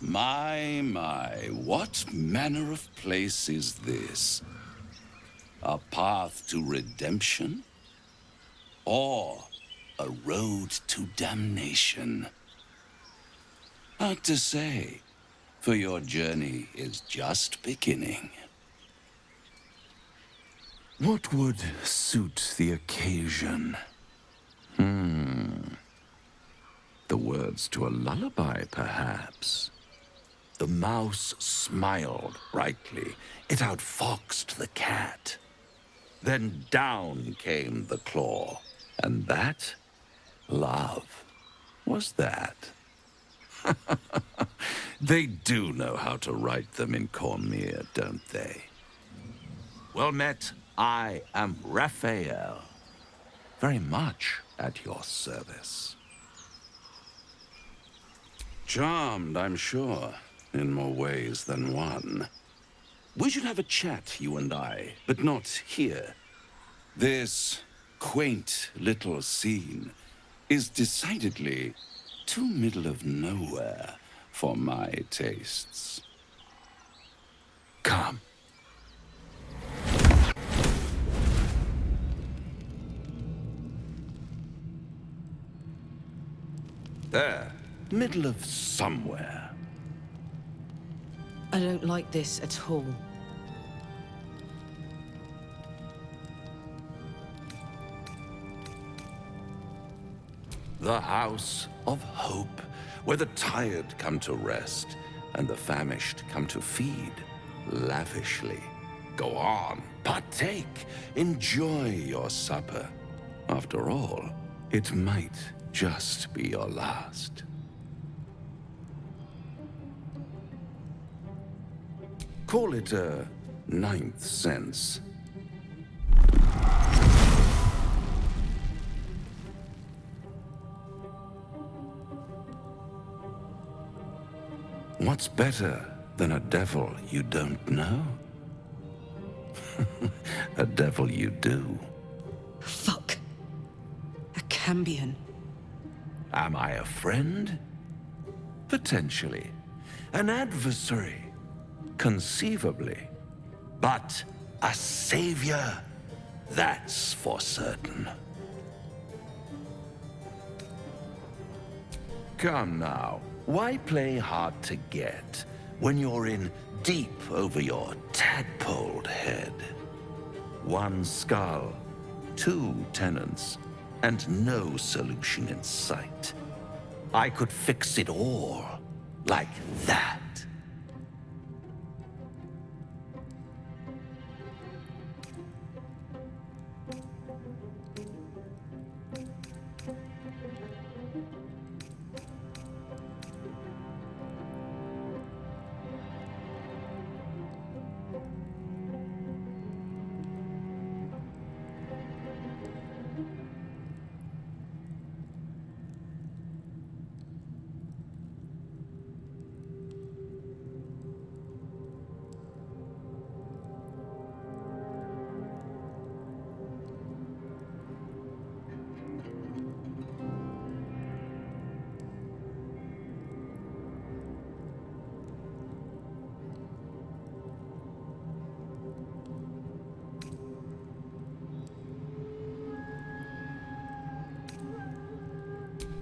My, what manner of place is this? A path to redemption? Or a road to damnation? Hard to say, for your journey is just beginning. What would suit the occasion? The words to a lullaby, perhaps. The mouse smiled brightly. It outfoxed the cat. Then down came the claw. And that, love, was that. They do know how to write them in Cormier, don't they? Well met, I am Raphael. Very much at your service. Charmed, I'm sure, in more ways than one. We should have a chat, you and I, but not here. This quaint little scene is decidedly too middle of nowhere for my tastes. Come. There, middle of somewhere. I don't like this at all. The House of Hope, where the tired come to rest and the famished come to feed lavishly. Go on, partake, enjoy your supper. After all, it might just be your last. Call it a ninth sense. What's better than a devil you don't know? A devil you do. Fuck. A Cambion. Am I a friend? Potentially. An adversary? Conceivably. But a savior? That's for certain. Come now. Why play hard to get when you're in deep over your tadpoled head? One skull, two tenants, and no solution in sight. I could fix it all like that.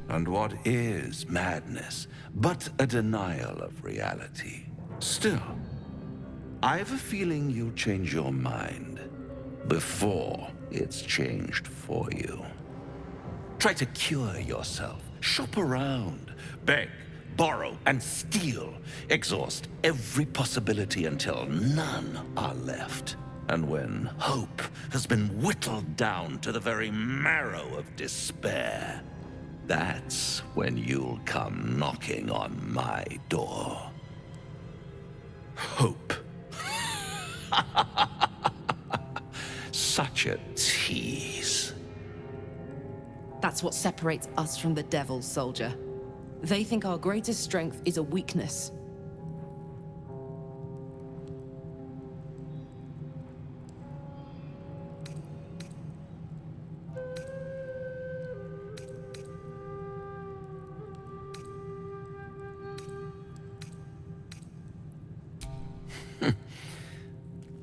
And what is madness but a denial of reality? Still, I have a feeling you'll change your mind before it's changed for you. Try to cure yourself, shop around, beg, borrow, and steal. Exhaust every possibility until none are left. And when hope has been whittled down to the very marrow of despair, that's when you'll come knocking on my door. Hope. Such a tease. That's what separates us from the devils, soldier. They think our greatest strength is a weakness.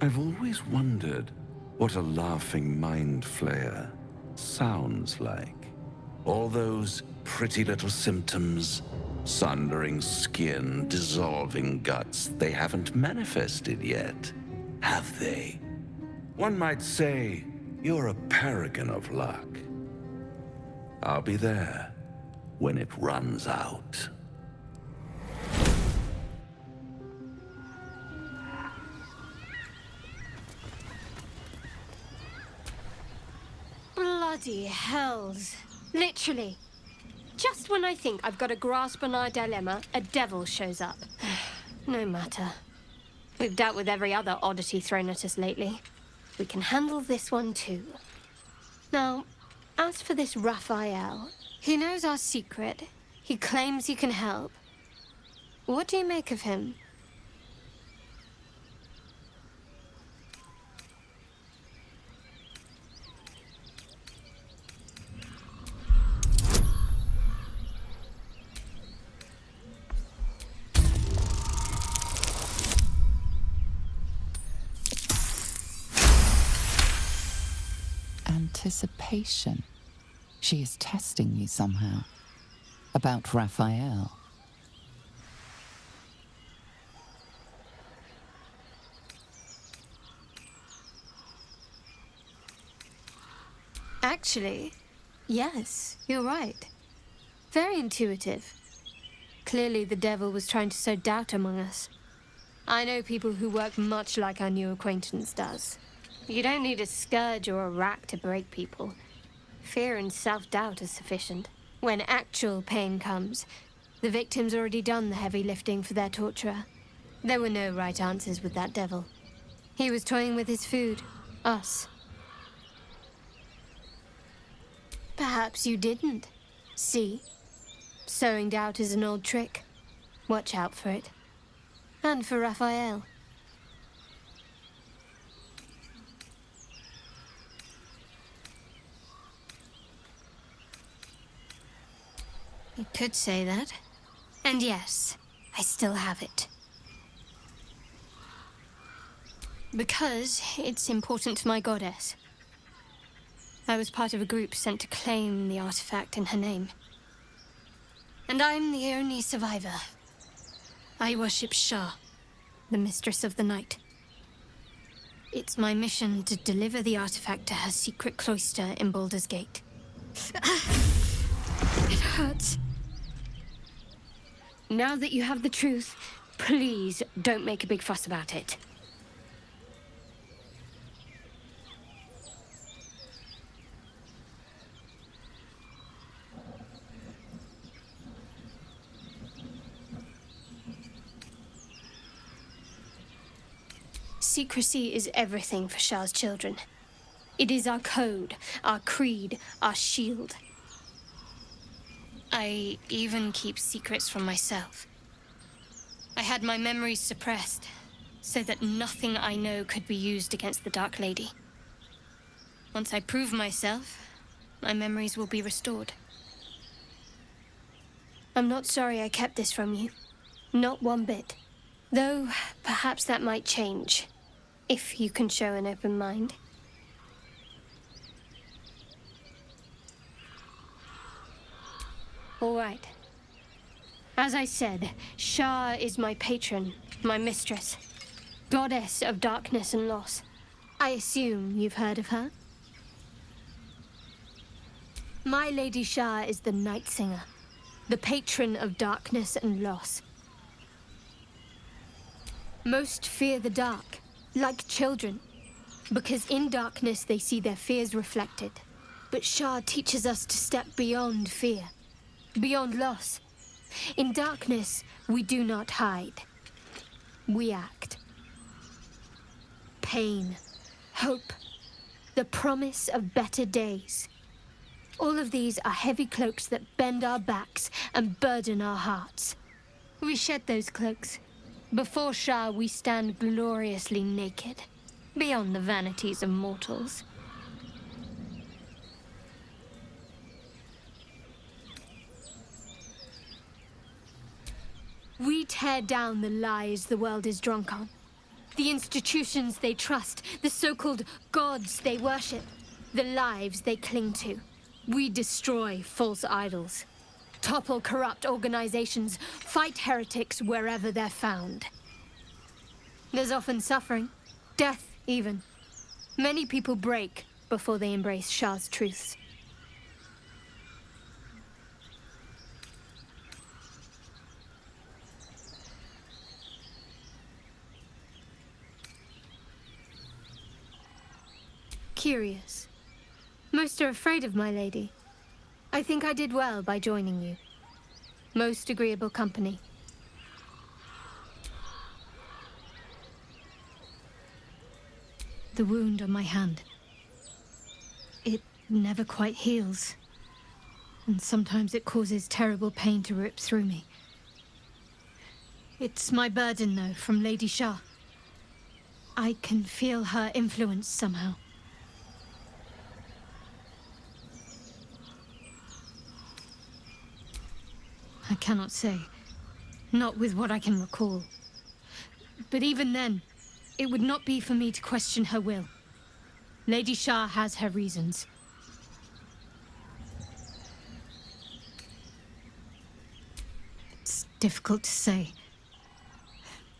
I've always wondered what a laughing mind flayer sounds like. All those pretty little symptoms, sundering skin, dissolving guts, they haven't manifested yet, have they? One might say you're a paragon of luck. I'll be there when it runs out. Bloody hells. Literally. Just when I think I've got a grasp on our dilemma, a devil shows up. No matter. We've dealt with every other oddity thrown at us lately. We can handle this one too. Now, as for this Raphael, he knows our secret. He claims he can help. What do you make of him? Anticipation. She is testing you somehow. About Raphael. Actually, yes, you're right. Very intuitive. Clearly the devil was trying to sow doubt among us. I know people who work much like our new acquaintance does. You don't need a scourge or a rack to break people. Fear and self-doubt are sufficient. When actual pain comes, the victim's already done the heavy lifting for their torturer. There were no right answers with that devil. He was toying with his food, us. Perhaps you didn't. See? Sowing doubt is an old trick. Watch out for it. And for Raphael. You could say that. And yes, I still have it. Because it's important to my goddess. I was part of a group sent to claim the artifact in her name. And I'm the only survivor. I worship Shah, the mistress of the night. It's my mission to deliver the artifact to her secret cloister in Baldur's Gate. It hurts. Now that you have the truth, please don't make a big fuss about it. Secrecy is everything for Shah's children. It is our code, our creed, our shield. I even keep secrets from myself. I had my memories suppressed, so that nothing I know could be used against the Dark Lady. Once I prove myself, my memories will be restored. I'm not sorry I kept this from you. Not one bit. Though, perhaps that might change, if you can show an open mind. All right. As I said, Shah is my patron, my mistress, goddess of darkness and loss. I assume you've heard of her? My Lady Shah is the Night Singer, the patron of darkness and loss. Most fear the dark, like children, because in darkness they see their fears reflected. But Shah teaches us to step beyond fear. Beyond loss. In darkness, we do not hide. We act. Pain, hope, the promise of better days. All of these are heavy cloaks that bend our backs and burden our hearts. We shed those cloaks. Before Shah, we stand gloriously naked, beyond the vanities of mortals. We tear down the lies the world is drunk on. the institutions they trust, the so-called gods they worship, the lives they cling to. We destroy false idols, topple corrupt organizations, fight heretics wherever they're found. There's often suffering, death even. Many people break before they embrace Shah's truths. Curious. Most are afraid of my lady. I think I did well by joining you. Most agreeable company. The wound on my hand. It never quite heals. And sometimes it causes terrible pain to rip through me. It's my burden, though, from Lady Shah. I can feel her influence somehow. I cannot say. Not with what I can recall. But even then, it would not be for me to question her will. Lady Shah has her reasons. It's difficult to say.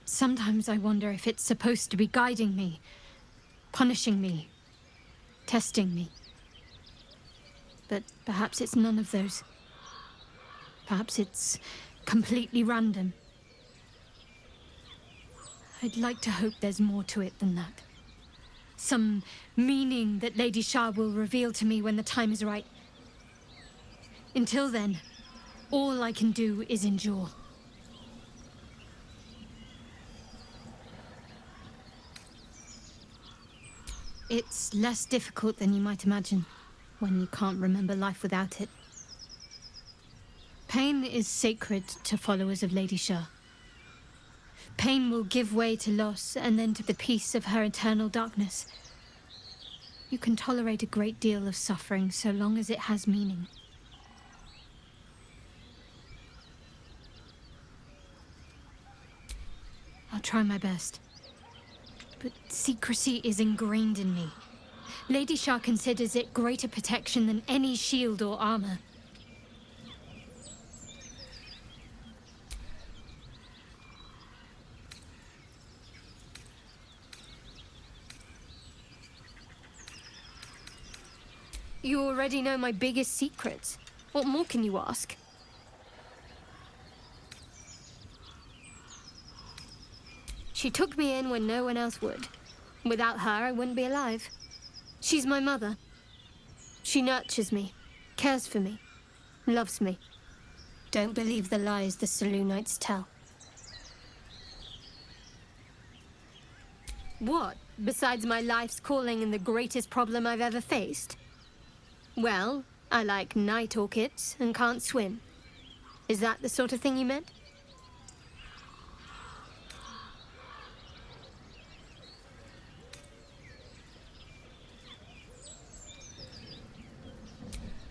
Sometimes I wonder if it's supposed to be guiding me, punishing me, testing me. But perhaps it's none of those. Perhaps it's completely random. I'd like to hope there's more to it than that. Some meaning that Lady Shah will reveal to me when the time is right. Until then, all I can do is endure. It's less difficult than you might imagine, when you can't remember life without it. Pain is sacred to followers of Lady Shah. Pain will give way to loss and then to the peace of her eternal darkness. You can tolerate a great deal of suffering so long as it has meaning. I'll try my best. But secrecy is ingrained in me. Lady Shah considers it greater protection than any shield or armor. You already know my biggest secrets. What more can you ask? She took me in when no one else would. Without her, I wouldn't be alive. She's my mother. She nurtures me, cares for me, loves me. Don't believe the lies the Selûnites tell. What, besides my life's calling and the greatest problem I've ever faced? Well, I like night orchids and can't swim. Is that the sort of thing you meant?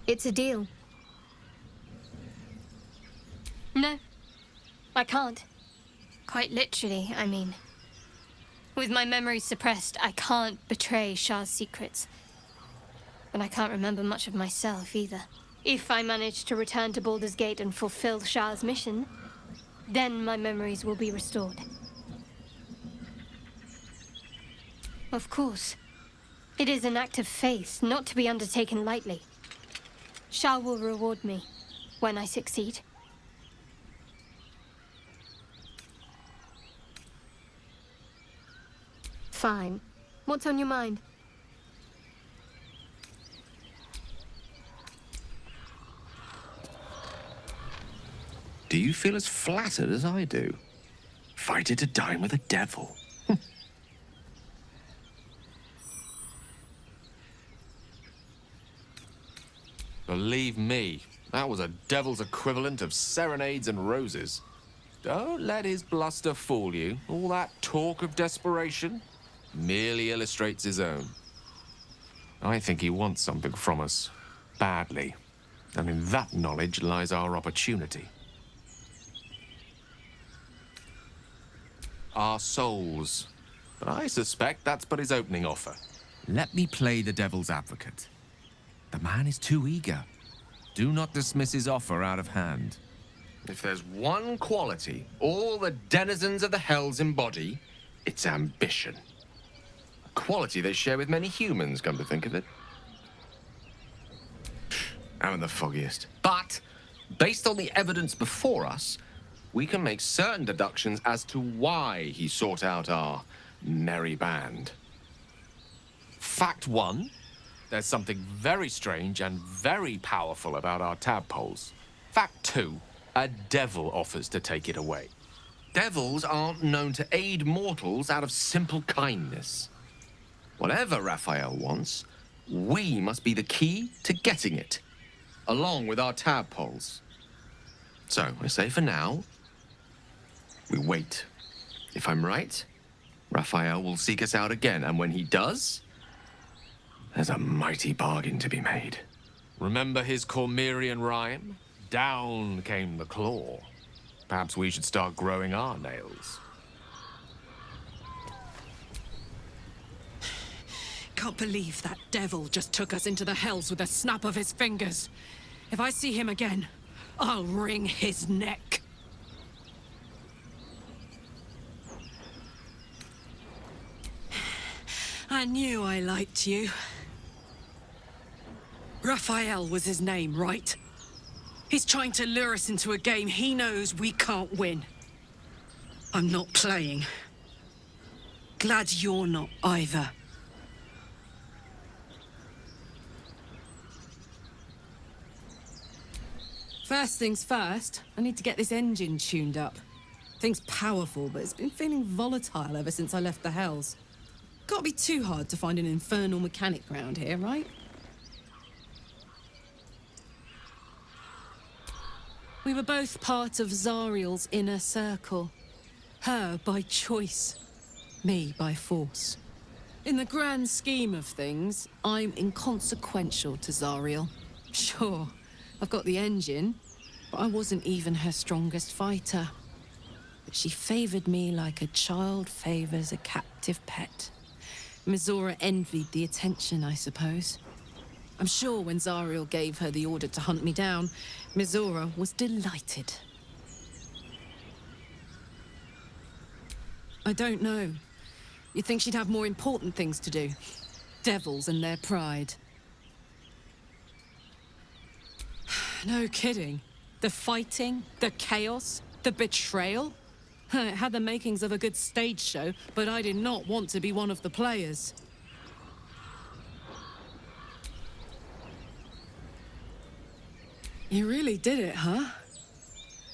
It's a deal. No, I can't. Quite literally, I mean. With my memory suppressed, I can't betray Shah's secrets. But I can't remember much of myself either. If I manage to return to Baldur's Gate and fulfill Shah's mission, then my memories will be restored. Of course. It is an act of faith, not to be undertaken lightly. Shah will reward me when I succeed. Fine. What's on your mind? Do you feel as flattered as I do? Invited to dine with a devil. Believe me, that was a devil's equivalent of serenades and roses. Don't let his bluster fool you. All that talk of desperation merely illustrates his own. I think he wants something from us, badly. And in that knowledge lies our opportunity. Our souls. but I suspect that's but his opening offer. Let me play the devil's advocate. The man is too eager. Do not dismiss his offer out of hand. If there's one quality all the denizens of the Hells embody, it's ambition. A quality they share with many humans, come to think of it. I'm the foggiest. But, based on the evidence before us, we can make certain deductions as to why he sought out our merry band. Fact one, there's something very strange and very powerful about our tadpoles. Fact two, a devil offers to take it away. Devils aren't known to aid mortals out of simple kindness. Whatever Raphael wants, we must be the key to getting it, along with our tadpoles. So, I say for now, we wait. If I'm right, Raphael will seek us out again, and when he does, there's a mighty bargain to be made. Remember his Cormyrean rhyme? Down came the claw. Perhaps we should start growing our nails. Can't believe that devil just took us into the Hells with a snap of his fingers. If I see him again, I'll wring his neck. I knew I liked you. Raphael was his name, right? He's trying to lure us into a game he knows we can't win. I'm not playing. Glad you're not either. First things first, I need to get this engine tuned up. Thing's powerful, but it's been feeling volatile ever since I left the Hells. Can't be too hard to find an infernal mechanic round here, right? We were both part of Zariel's inner circle. Her by choice, me by force. In the grand scheme of things, I'm inconsequential to Zariel. Sure, I've got the engine, but I wasn't even her strongest fighter. But she favored me like a child favors a captive pet. Mizora envied the attention, I suppose. I'm sure when Zariel gave her the order to hunt me down, Mizora was delighted. I don't know. You'd think she'd have more important things to do. Devils and their pride. No kidding. The fighting, the chaos, the betrayal. It had the makings of a good stage show, but I did not want to be one of the players. You really did it, huh?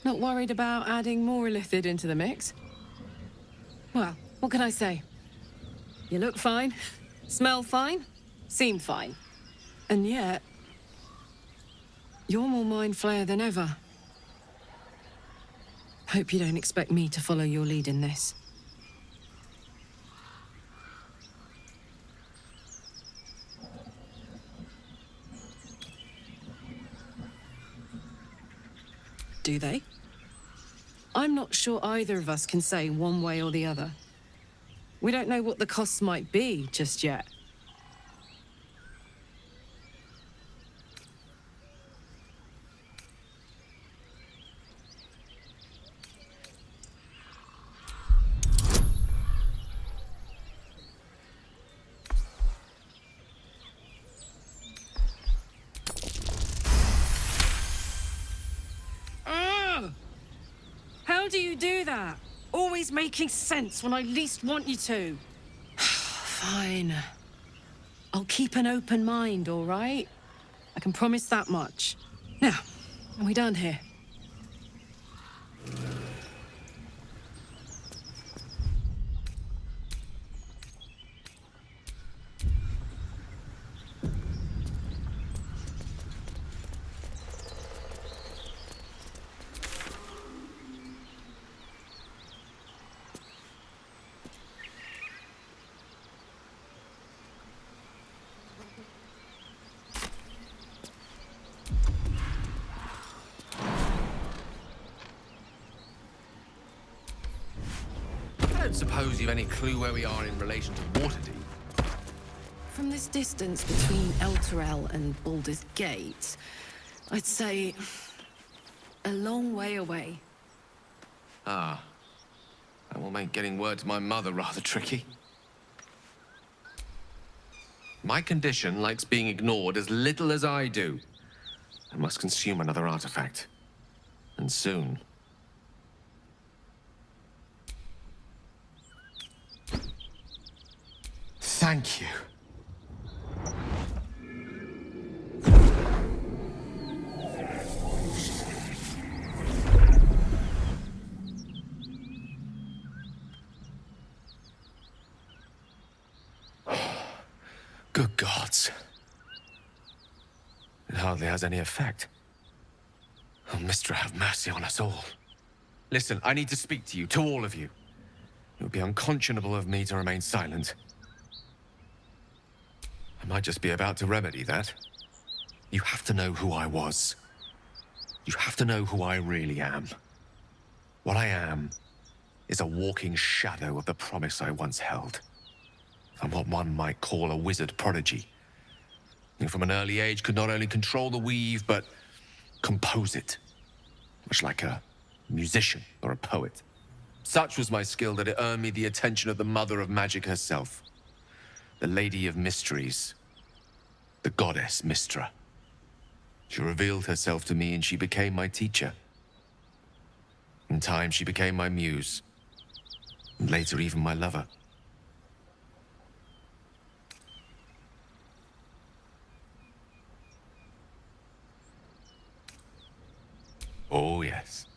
Not worried about adding more illithid into the mix? Well, what can I say? You look fine, smell fine, seem fine. And yet, you're more Mind Flayer than ever. Hope you don't expect me to follow your lead in this. Do they? I'm not sure either of us can say one way or the other. We don't know what the costs might be just yet. How do you do that? Always making sense when I least want you to. Fine. I'll keep an open mind, all right? I can promise that much. Now, are we done here? don't suppose you've any clue where we are in relation to Waterdeep? From this distance between Elturel and Baldur's Gate, I'd say a long way away. Ah. That will make getting word to my mother rather tricky. My condition likes being ignored as little as I do. I must consume another artifact. And soon. Thank you. Good gods. It hardly has any effect. Oh, Mistra, have mercy on us all. Listen, I need to speak to you, to all of you. It would be unconscionable of me to remain silent. I might just be about to remedy that. You have to know who I was. You have to know who I really am. What I am is a walking shadow of the promise I once held. I'm what one might call a wizard prodigy. Who from an early age could not only control the weave, but compose it. Much like a musician or a poet. Such was my skill that it earned me the attention of the mother of magic herself. The Lady of Mysteries. The goddess Mistra. She revealed herself to me and she became my teacher. In time, she became my muse. And later, even my lover. Oh, yes.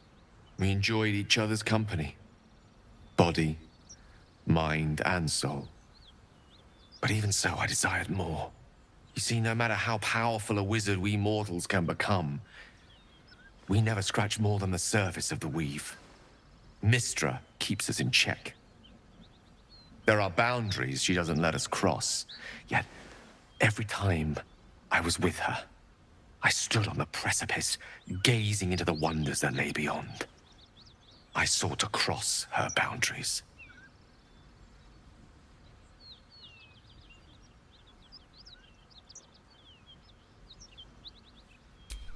We enjoyed each other's company. Body, mind, and soul. But even so, I desired more. You see, no matter how powerful a wizard we mortals can become, we never scratch more than the surface of the weave. Mistra keeps us in check. There are boundaries she doesn't let us cross, yet every time I was with her, I stood on the precipice, gazing into the wonders that lay beyond. I sought to cross her boundaries.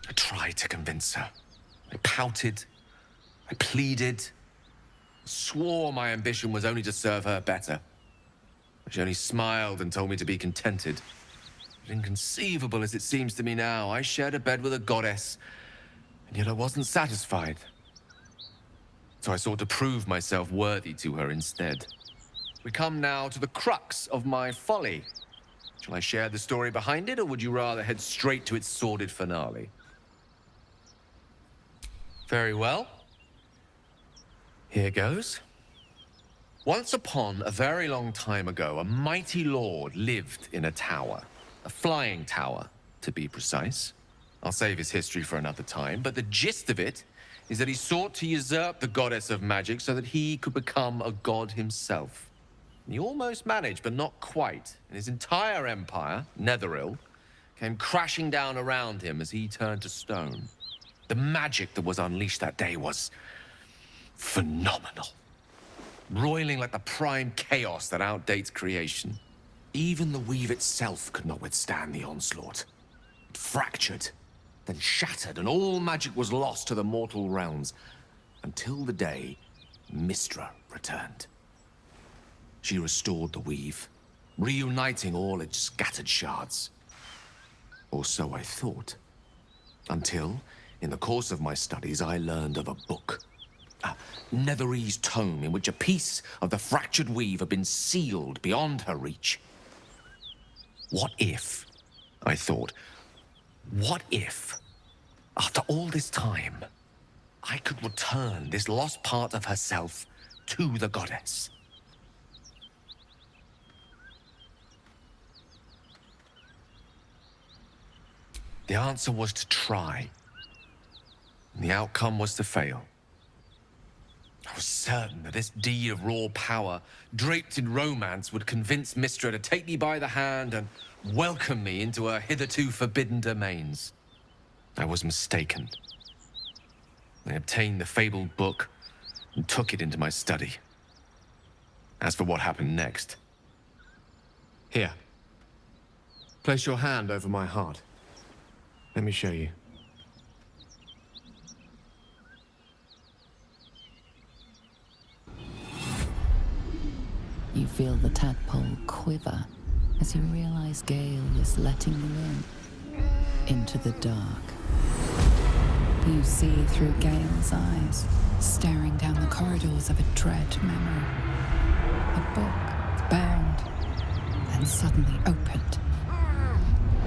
I tried to convince her. I pouted. I pleaded. Swore my ambition was only to serve her better. But she only smiled and told me to be contented. But inconceivable as it seems to me now, I shared a bed with a goddess, and yet I wasn't satisfied. So I sought to prove myself worthy to her instead. We come now to the crux of my folly. Shall I share the story behind it, or would you rather head straight to its sordid finale? Very well. Here goes. Once upon a very long time ago, a mighty lord lived in a tower. A flying tower, to be precise. I'll save his history for another time, but the gist of it is that he sought to usurp the goddess of magic so that he could become a god himself. And he almost managed, but not quite. And his entire empire, Netheril, came crashing down around him as he turned to stone. The magic that was unleashed that day was phenomenal. Roiling like the prime chaos that outdates creation. Even the weave itself could not withstand the onslaught. It fractured, then shattered, and all magic was lost to the mortal realms, until the day Mistra returned. She restored the weave, reuniting all its scattered shards. Or so I thought. Until, in the course of my studies, I learned of a book. A Netherese tome in which a piece of the fractured weave had been sealed beyond her reach. What if, I thought, what if, after all this time, I could return this lost part of herself to the goddess? The answer was to try. And the outcome was to fail. I was certain that this deed of raw power, draped in romance, would convince Mistra to take me by the hand and welcome me into her hitherto forbidden domains. I was mistaken. I obtained the fabled book and took it into my study. As for what happened next... Here. Place your hand over my heart. Let me show you. You feel the tadpole quiver as you realize Gale is letting you into the dark. You see through Gale's eyes, staring down the corridors of a dread memory. A book, bound, and suddenly opened.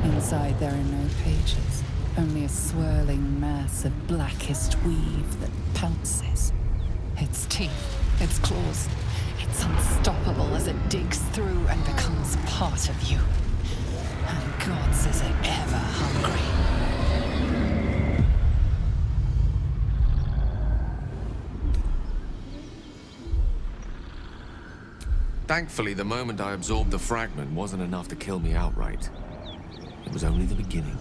Inside there are no pages, only a swirling mass of blackest weave that pounces. Its teeth, its claws, it's unstoppable as it digs through and becomes part of you. And God's is it ever hungry. Thankfully, the moment I absorbed the fragment wasn't enough to kill me outright. It was only the beginning.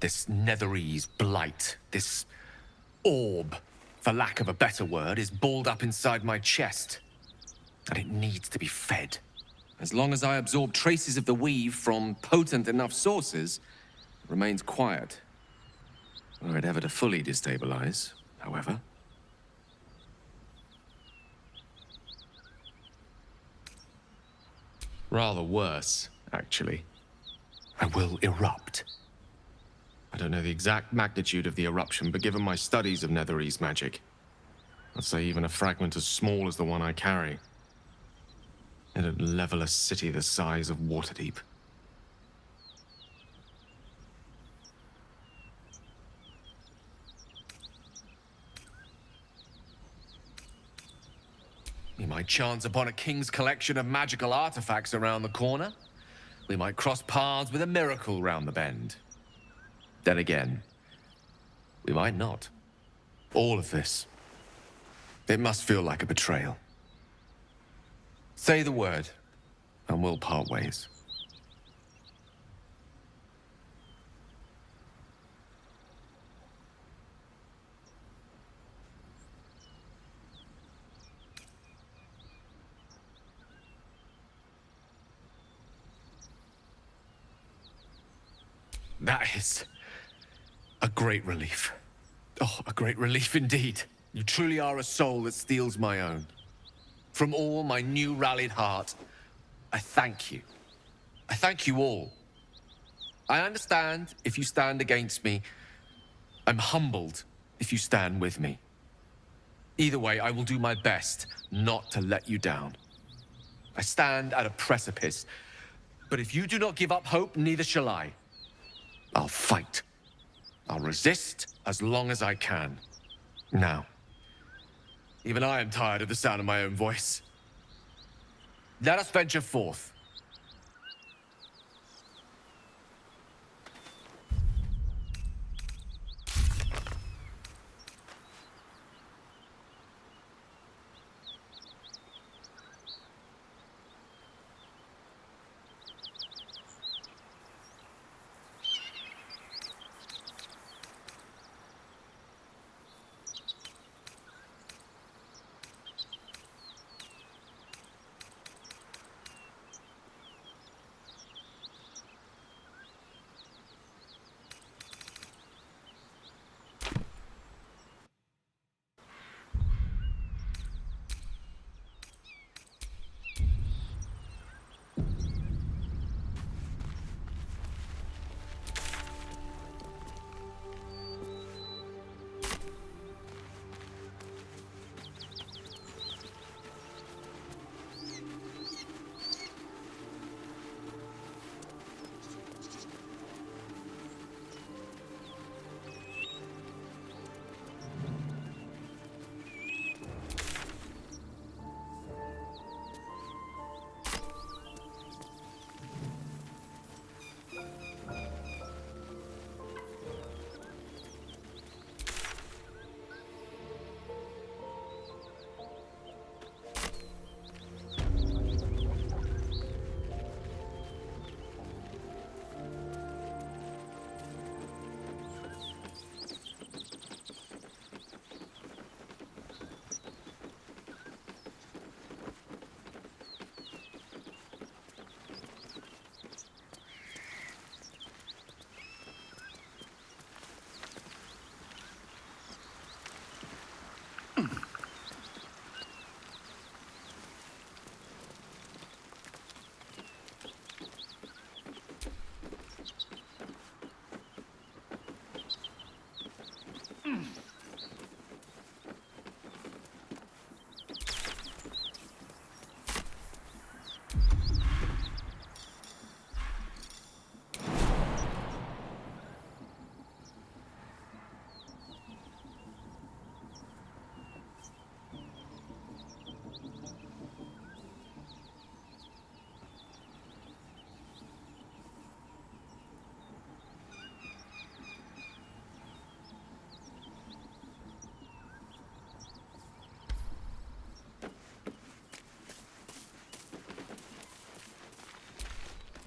This Netherese blight, this orb, for lack of a better word, is balled up inside my chest. And it needs to be fed. As long as I absorb traces of the weave from potent enough sources, it remains quiet. Were it ever to fully destabilize, however. Rather worse, actually. I will erupt. I don't know the exact magnitude of the eruption, but given my studies of Netherese magic, I'd say even a fragment as small as the one I carry, it'd level a city the size of Waterdeep. We might chance upon a king's collection of magical artifacts around the corner. We might cross paths with a miracle round the bend. Then again, we might not. All of this, it must feel like a betrayal. Say the word, and we'll part ways. That is a great relief. Oh, a great relief indeed. You truly are a soul that steals my own. From all my new rallied heart, I thank you. I thank you all. I understand if you stand against me. I'm humbled if you stand with me. Either way, I will do my best not to let you down. I stand at a precipice, but if you do not give up hope, neither shall I. I'll fight. I'll resist as long as I can. Now, even I am tired of the sound of my own voice. Let us venture forth.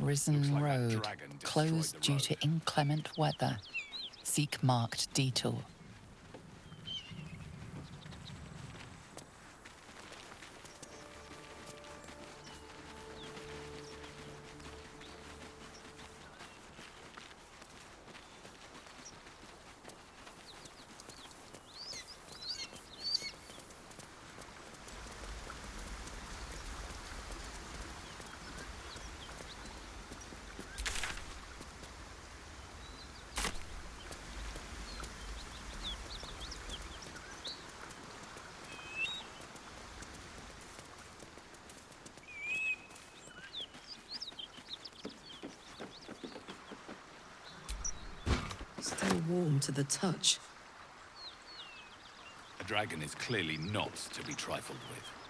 Risen like that road, dragon destroyed closed the due road. to inclement weather. Seek marked detour. Still warm to the touch. A dragon is clearly not to be trifled with.